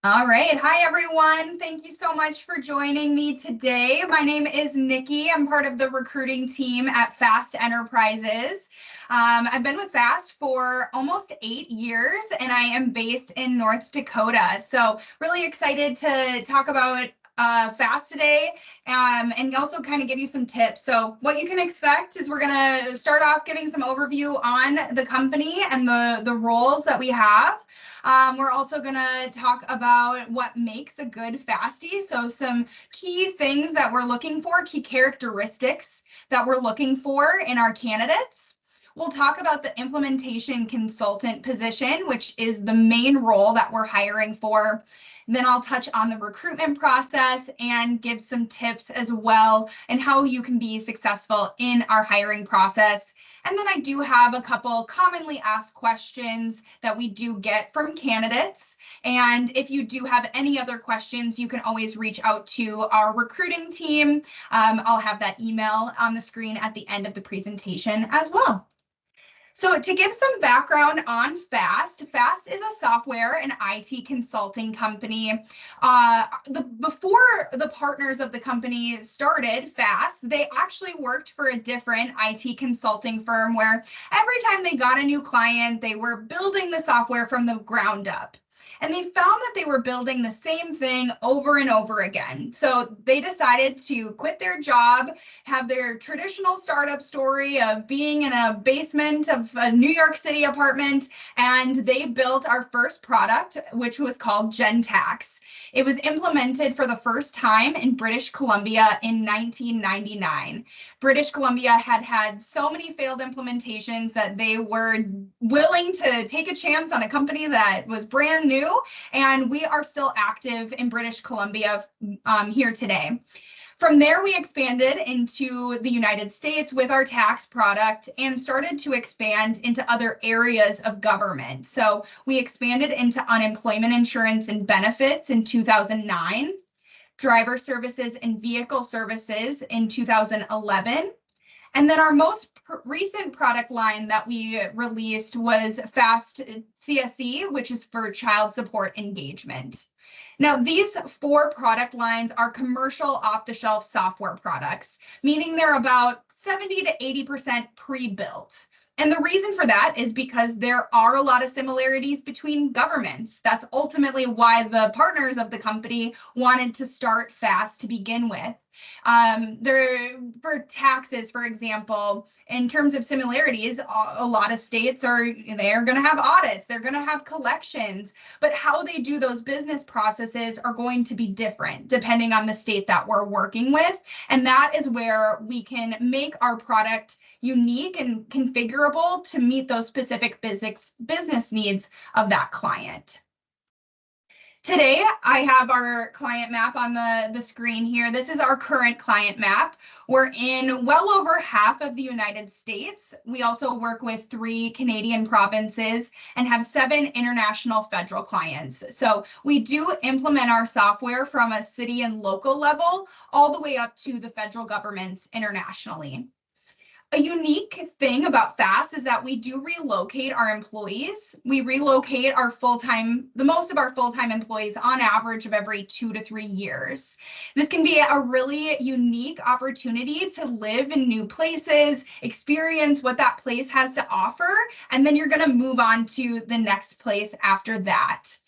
All right. Hi, everyone. Thank you so much for joining me today. My name is Nikki. I'm part of the recruiting team at Fast Enterprises. I've been with Fast for almost 8 years, and I am based in North Dakota. So really excited to talk about Fast today, and also kind of give you some tips. So what you can expect is we're going to start off giving some overview on the company and the roles that we have. We're also going to talk about what makes a good FASTI. So some key things that we're looking for, key characteristics that we're looking for in our candidates. We'll talk about the implementation consultant position, which is the main role that we're hiring for. Then I'll touch on the recruitment process and give some tips as well and how you can be successful in our hiring process. And then I do have a couple commonly asked questions that we do get from candidates. And if you do have any other questions, you can always reach out to our recruiting team. I'll have that email on the screen at the end of the presentation as well. So to give some background on Fast, Fast is a software and IT consulting company. Before the partners of the company started Fast, they actually worked for a different IT consulting firm where every time they got a new client, they were building the software from the ground up. And they found that they were building the same thing over and over again. So they decided to quit their job, have their traditional startup story of being in a basement of a New York City apartment, and they built our first product, which was called Gentax. It was implemented for the first time in British Columbia in 1999. British Columbia had had so many failed implementations that they were willing to take a chance on a company that was brand new, and we are still active in British Columbia here today. From there, we expanded into the United States with our tax product and started to expand into other areas of government. So we expanded into unemployment insurance and benefits in 2009, driver services and vehicle services in 2011. And then our most recent product line that we released was Fast CSE, which is for child support engagement. Now, these four product lines are commercial off-the-shelf software products, meaning they're about 70 to 80% pre-built. And the reason for that is because there are a lot of similarities between governments. That's ultimately why the partners of the company wanted to start Fast to begin with. For taxes, for example, in terms of similarities, a lot of states they're going to have audits, they're going to have collections, but how they do those business processes are going to be different depending on the state that we're working with. And that is where we can make our product unique and configurable to meet those specific business needs of that client. Today, I have our client map on the screen here. This is our current client map. We're in well over half of the United States. We also work with 3 Canadian provinces and have 7 international federal clients. So we do implement our software from a city and local level all the way up to the federal governments internationally. A unique thing about Fast is that we do relocate our employees. We relocate the most of our full-time employees on average of every 2 to 3 years. This can be a really unique opportunity to live in new places, experience what that place has to offer, and then you're going to move on to the next place after that.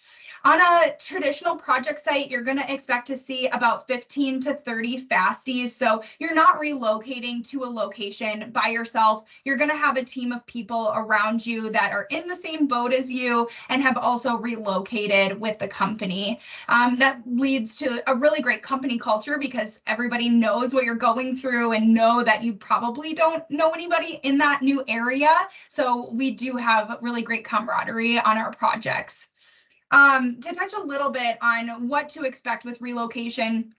On a traditional project site, you're going to expect to see about 15 to 30 FASTIs. So you're not relocating to a location by yourself. You're going to have a team of people around you that are in the same boat as you and have also relocated with the company. That leads to a really great company culture because everybody knows what you're going through and know that you probably don't know anybody in that new area. So we do have really great camaraderie on our projects. To touch a little bit on what to expect with relocation,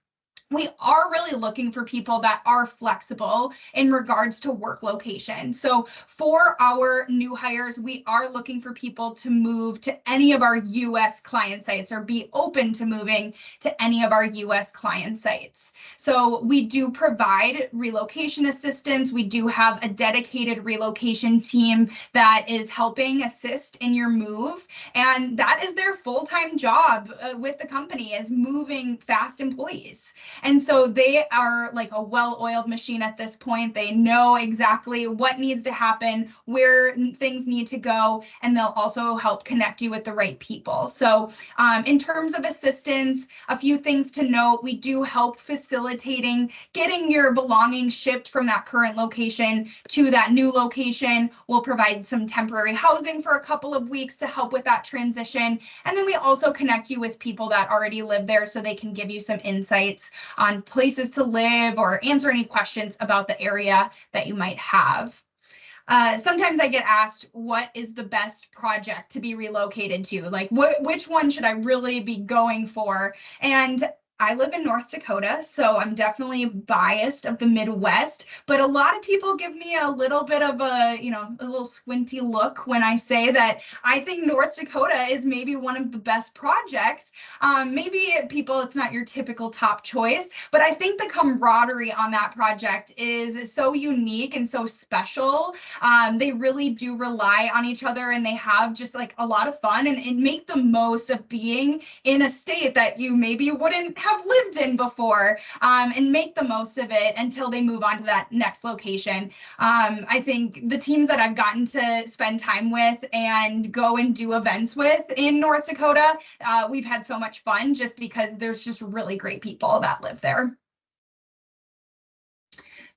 we are really looking for people that are flexible in regards to work location. So for our new hires, we are looking for people to move to any of our US client sites or be open to moving to any of our US client sites. So we do provide relocation assistance. We do have a dedicated relocation team that is helping assist in your move. And that is their full-time job with the company, is moving FAST employees. And so they are like a well-oiled machine at this point. They know exactly what needs to happen, where things need to go, and they'll also help connect you with the right people. So in terms of assistance, a few things to note: we do help facilitating getting your belongings shipped from that current location to that new location. We'll provide some temporary housing for a couple of weeks to help with that transition. And then we also connect you with people that already live there so they can give you some insights on places to live or answer any questions about the area that you might have. Sometimes I get asked, what is the best project to be relocated to? Like, which one should I really be going for? And I live in North Dakota, so I'm definitely biased of the Midwest, but a lot of people give me a little bit of a little squinty look when I say that I think North Dakota is maybe one of the best projects. Maybe it's not your typical top choice, but I think the camaraderie on that project is so unique and so special. They really do rely on each other, and they have just like a lot of fun and make the most of being in a state that you maybe wouldn't have lived in before, and make the most of it until they move on to that next location. I think the teams that I've gotten to spend time with and go and do events with in North Dakota, we've had so much fun just because there's just really great people that live there.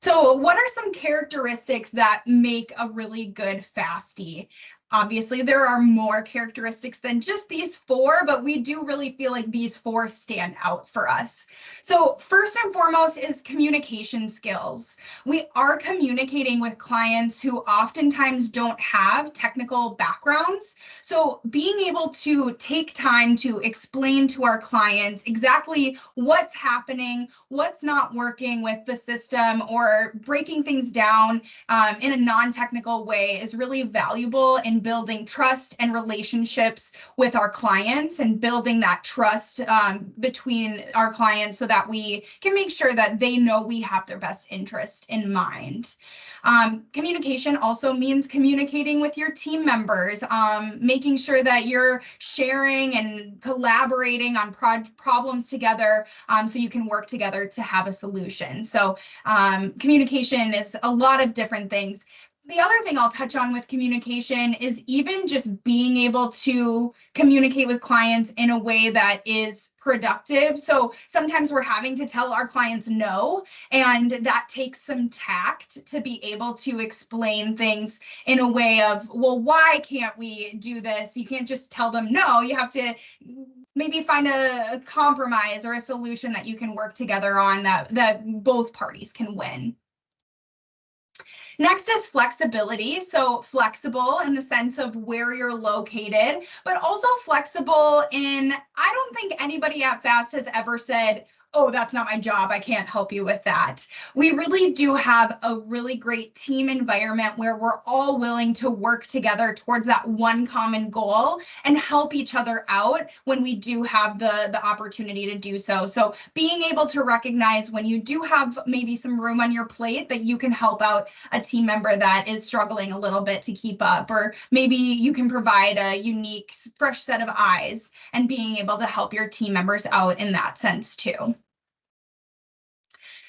So what are some characteristics that make a really good FASTie? Obviously, there are more characteristics than just these 4, but we do really feel like these 4 stand out for us. So first and foremost is communication skills. We are communicating with clients who oftentimes don't have technical backgrounds. So being able to take time to explain to our clients exactly what's happening, what's not working with the system, or breaking things down in a non-technical way is really valuable in building trust and relationships with our clients, and building that trust between our clients so that we can make sure that they know we have their best interest in mind. Communication also means communicating with your team members, making sure that you're sharing and collaborating on problems together, so you can work together to have a solution. So communication is a lot of different things. The other thing I'll touch on with communication is even just being able to communicate with clients in a way that is productive. So sometimes we're having to tell our clients no, and that takes some tact to be able to explain things in a way of, well, why can't we do this? You can't just tell them no. You have to maybe find a compromise or a solution that you can work together on that both parties can win. Next is flexibility. So flexible in the sense of where you're located, but also flexible in, I don't think anybody at FAST has ever said, oh, that's not my job, I can't help you with that. We really do have a really great team environment where we're all willing to work together towards that one common goal and help each other out when we do have the opportunity to do so. So being able to recognize when you do have maybe some room on your plate that you can help out a team member that is struggling a little bit to keep up, or maybe you can provide a unique, fresh set of eyes, and being able to help your team members out in that sense too.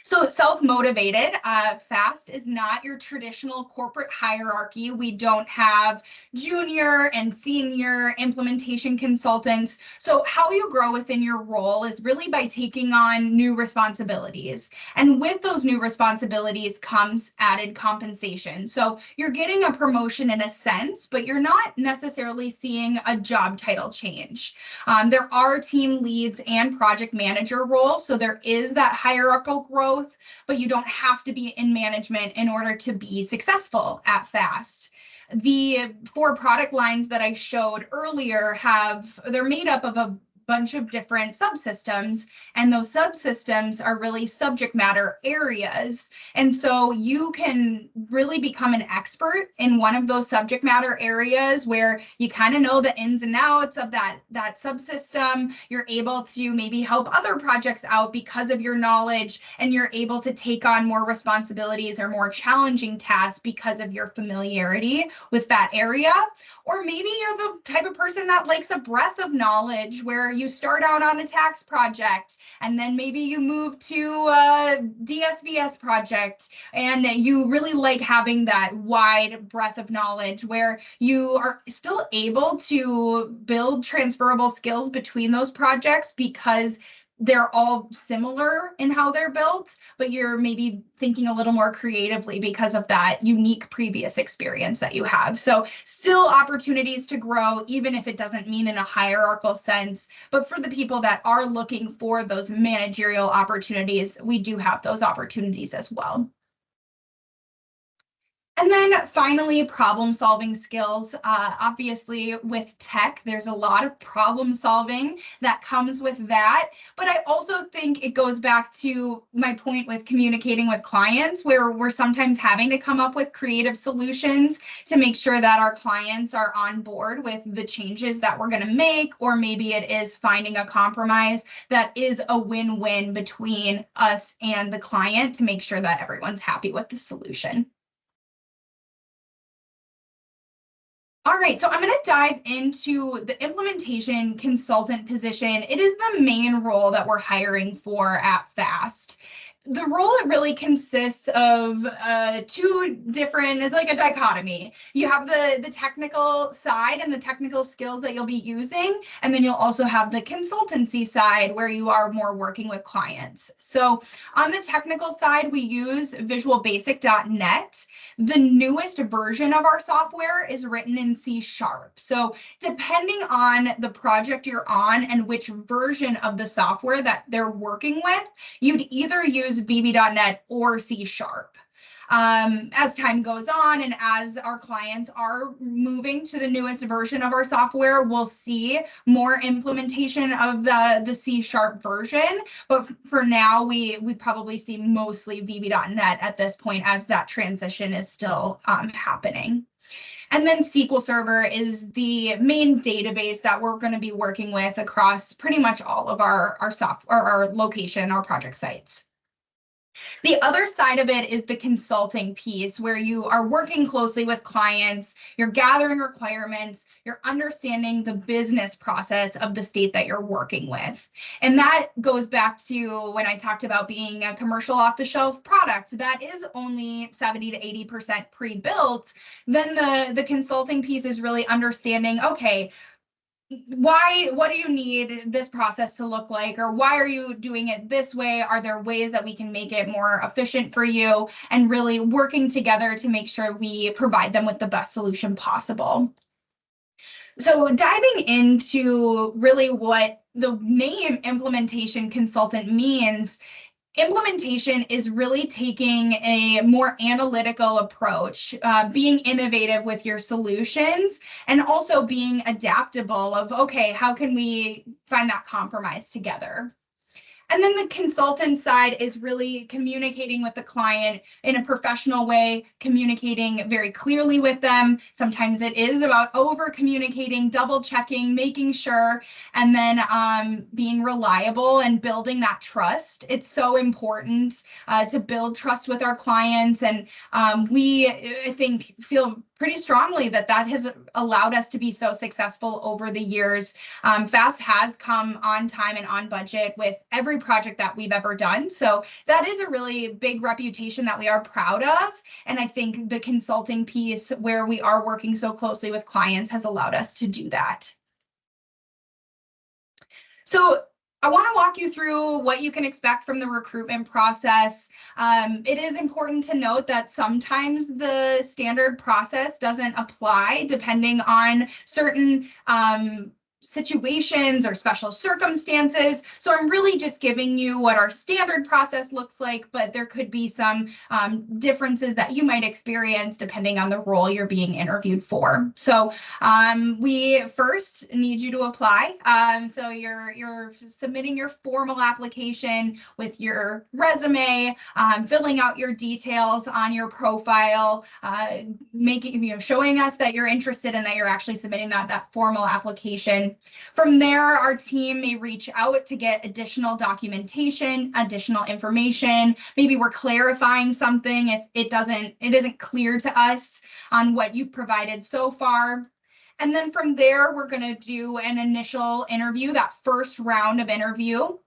So self-motivated, FAST is not your traditional corporate hierarchy. We don't have junior and senior implementation consultants. So how you grow within your role is really by taking on new responsibilities. And with those new responsibilities comes added compensation. So you're getting a promotion in a sense, but you're not necessarily seeing a job title change. There are team leads and project manager roles. So there is that hierarchical growth, but you don't have to be in management in order to be successful at FAST. The 4 product lines that I showed earlier they're made up of a bunch of different subsystems, and those subsystems are really subject matter areas. And so you can really become an expert in one of those subject matter areas where you kind of know the ins and outs of that subsystem. You're able to maybe help other projects out because of your knowledge, and you're able to take on more responsibilities or more challenging tasks because of your familiarity with that area. Or maybe you're the type of person that likes a breadth of knowledge where you start out on a tax project and then maybe you move to a DSVS project, and you really like having that wide breadth of knowledge where you are still able to build transferable skills between those projects because they're all similar in how they're built, but you're maybe thinking a little more creatively because of that unique previous experience that you have. So still opportunities to grow, even if it doesn't mean in a hierarchical sense. But for the people that are looking for those managerial opportunities, we do have those opportunities as well. And then finally, problem solving skills. Obviously, with tech, there's a lot of problem solving that comes with that. But I also think it goes back to my point with communicating with clients, where we're sometimes having to come up with creative solutions to make sure that our clients are on board with the changes that we're going to make, or maybe it is finding a compromise that is a win-win between us and the client to make sure that everyone's happy with the solution. All right, so I'm going to dive into the implementation consultant position. It is the main role that we're hiring for at FAST. The role, it really consists of two different, it's like a dichotomy. You have the technical side and the technical skills that you'll be using, and then you'll also have the consultancy side where you are more working with clients. So on the technical side, we use visualbasic.net. The newest version of our software is written in C#. So depending on the project you're on and which version of the software that they're working with, you'd either use VB.net or C#. As time goes on and as our clients are moving to the newest version of our software, we'll see more implementation of the C# version. But for now, we probably see mostly VB.net at this point as that transition is still happening. And then SQL Server is the main database that we're going to be working with across pretty much all of our software, our location, our project sites. The other side of it is the consulting piece, where you are working closely with clients, you're gathering requirements, you're understanding the business process of the state that you're working with. And that goes back to when I talked about being a commercial off-the-shelf product that is only 70 to 80% pre-built. Then the consulting piece is really understanding, okay, what do you need this process to look like, or why are you doing it this way? Are there ways that we can make it more efficient for you? And really working together to make sure we provide them with the best solution possible. So diving into really what the name implementation consultant means, implementation is really taking a more analytical approach, being innovative with your solutions, and also being adaptable of, okay, how can we find that compromise together? And then the consultant side is really communicating with the client in a professional way, communicating very clearly with them. Sometimes it is about over communicating, double checking, making sure, and then being reliable and building that trust. It's so important to build trust with our clients. And we, I think, feel pretty strongly that that has allowed us to be so successful over the years. FAST has come on time and on budget with every project that we've ever done. So that is a really big reputation that we are proud of. And I think the consulting piece where we are working so closely with clients has allowed us to do that. So I want to walk you through what you can expect from the recruitment process. It is important to note that sometimes the standard process doesn't apply depending on certain situations or special circumstances. So I'm really just giving you what our standard process looks like, but there could be some differences that you might experience depending on the role you're being interviewed for. So we first need you to apply. So you're submitting your formal application with your resume, filling out your details on your profile, showing us that you're interested and that you're actually submitting that formal application. From there, our team may reach out to get additional documentation, additional information. Maybe we're clarifying something if it isn't clear to us on what you've provided so far. And then from there, we're going to do an initial interview, that first round of interview.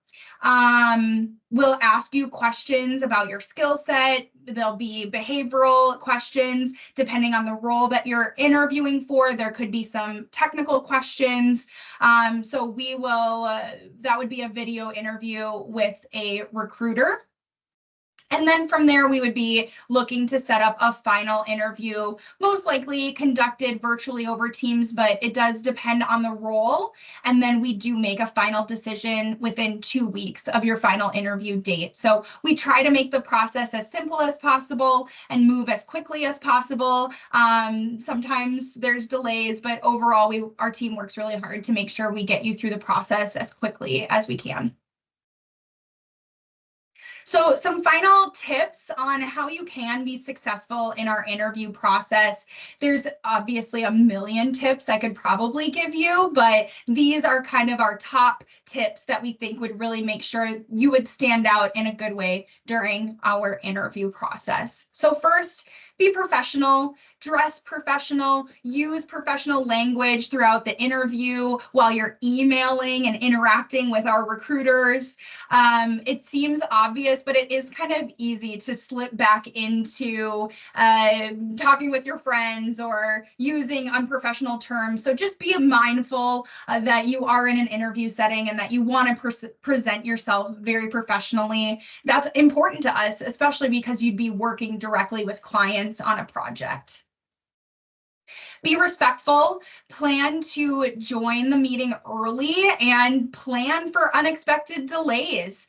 We'll ask you questions about your skill set. There'll be behavioral questions depending on the role that you're interviewing for. There could be some technical questions. So we will, that would be a video interview with a recruiter. And then from there, we would be looking to set up a final interview, most likely conducted virtually over Teams, but it does depend on the role. And then we do make a final decision within 2 weeks of your final interview date. So we try to make the process as simple as possible and move as quickly as possible. Sometimes there's delays, but overall, our team works really hard to make sure we get you through the process as quickly as we can. So some final tips on how you can be successful in our interview process. There's obviously a million tips I could probably give you, but these are kind of our top tips that we think would really make sure you would stand out in a good way during our interview process. So first, be professional, dress professional, use professional language throughout the interview while you're emailing and interacting with our recruiters. It seems obvious, but it is kind of easy to slip back into talking with your friends or using unprofessional terms. So just be mindful that you are in an interview setting and that you want to present yourself very professionally. That's important to us, especially because you'd be working directly with clients on a project. Be respectful, plan to join the meeting early, and plan for unexpected delays.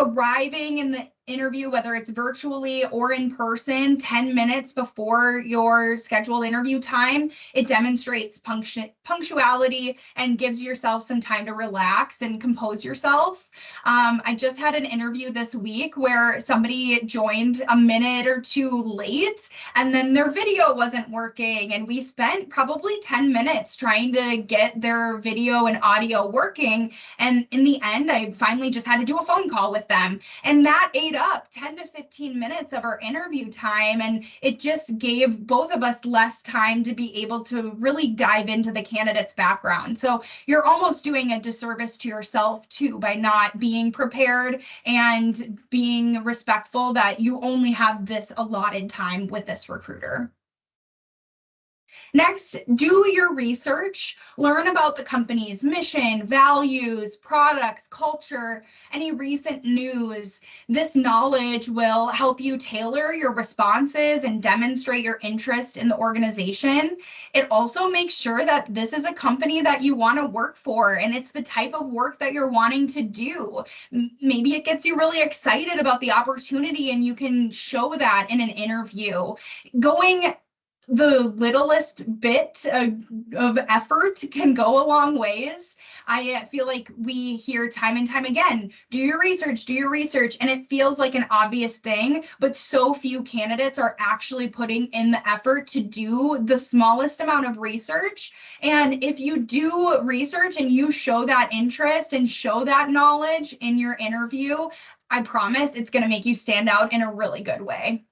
Arriving in the interview, whether it's virtually or in person, 10 minutes before your scheduled interview time, it demonstrates punctuality and gives yourself some time to relax and compose yourself. I just had an interview this week where somebody joined a minute or two late, and then their video wasn't working, and we spent probably 10 minutes trying to get their video and audio working, and in the end, I finally just had to do a phone call with them, and that ate up 10 to 15 minutes of our interview time, and it just gave both of us less time to be able to really dive into the candidate's background. So you're almost doing a disservice to yourself too by not being prepared and being respectful that you only have this allotted time with this recruiter. Next, do your research, learn about the company's mission, values, products, culture, any recent news. This knowledge will help you tailor your responses and demonstrate your interest in the organization. It also makes sure that this is a company that you want to work for and it's the type of work that you're wanting to do. Maybe it gets you really excited about the opportunity and you can show that in an interview. Going the littlest bit of effort can go a long ways. I feel like we hear time and time again, do your research, and it feels like an obvious thing, but so few candidates are actually putting in the effort to do the smallest amount of research. And if you do research and you show that interest and show that knowledge in your interview, I promise it's going to make you stand out in a really good way.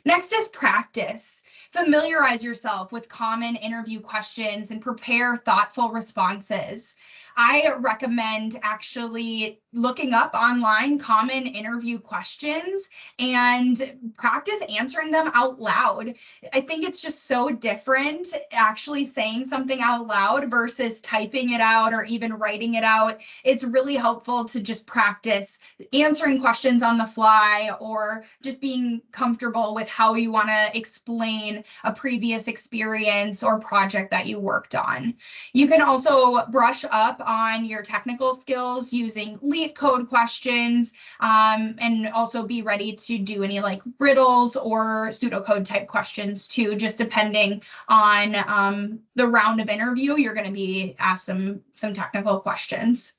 Next is practice. Familiarize yourself with common interview questions and prepare thoughtful responses. I recommend actually looking up online common interview questions and practice answering them out loud. I think it's just so different actually saying something out loud versus typing it out or even writing it out. It's really helpful to just practice answering questions on the fly or just being comfortable with how you want to explain a previous experience or project that you worked on. You can also brush up on your technical skills using LeetCode questions, and also be ready to do any like riddles or pseudocode type questions too, just depending on the round of interview, you're going to be asked some technical questions.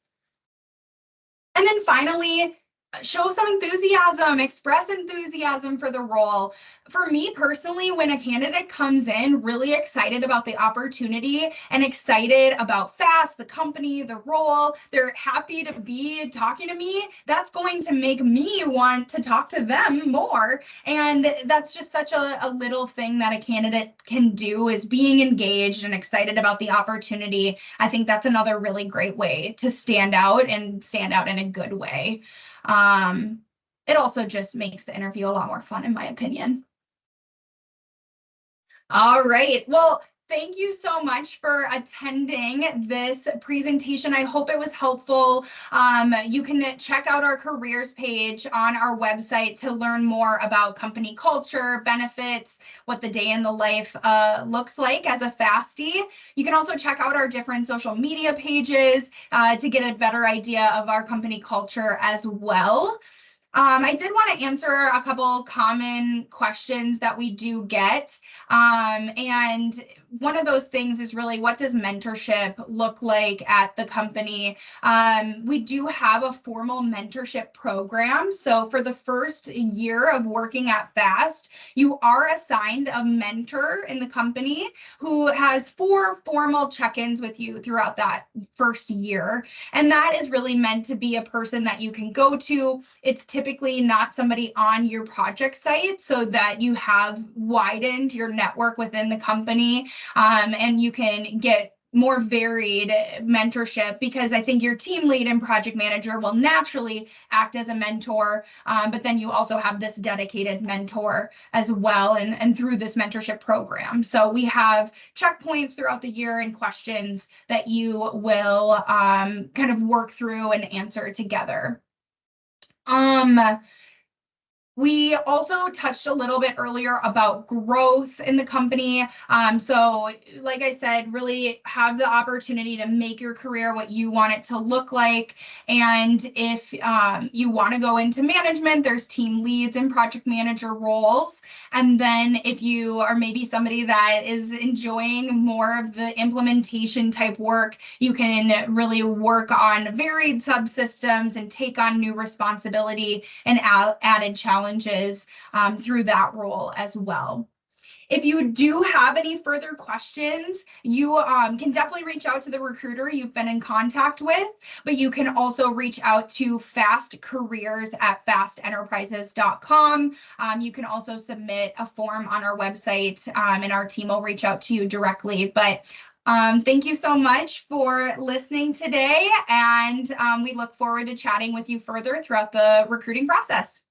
And then finally, show some enthusiasm, express enthusiasm for the role. For me personally, when a candidate comes in really excited about the opportunity and excited about FAST, the company, the role, they're happy to be talking to me, that's going to make me want to talk to them more. And that's just such a little thing that a candidate can do, is being engaged and excited about the opportunity. I think that's another really great way to stand out, and stand out in a good way. It also just makes the interview a lot more fun, in my opinion. All right. Well, thank you so much for attending this presentation. I hope it was helpful. You can check out our careers page on our website to learn more about company culture, benefits, what the day in the life looks like as a FASTie. You can also check out our different social media pages to get a better idea of our company culture as well. I did want to answer a couple common questions that we do get. And one of those things is really, what does mentorship look like at the company? We do have a formal mentorship program. So for the first year of working at FAST, you are assigned a mentor in the company who has 4 formal check-ins with you throughout that first year. And that is really meant to be a person that you can go to. It's typically not somebody on your project site, so that you have widened your network within the company, and you can get more varied mentorship, because I think your team lead and project manager will naturally act as a mentor, but then you also have this dedicated mentor as well, and through this mentorship program. So we have checkpoints throughout the year and questions that you will kind of work through and answer together. We also touched a little bit earlier about growth in the company. So like I said, really have the opportunity to make your career what you want it to look like. And if you want to go into management, there's team leads and project manager roles. And then if you are maybe somebody that is enjoying more of the implementation type work, you can really work on varied subsystems and take on new responsibility and added challenges through that role as well. If you do have any further questions, you can definitely reach out to the recruiter you've been in contact with, but you can also reach out to fastcareers@fastenterprises.com. You can also submit a form on our website, and our team will reach out to you directly. But thank you so much for listening today, and we look forward to chatting with you further throughout the recruiting process.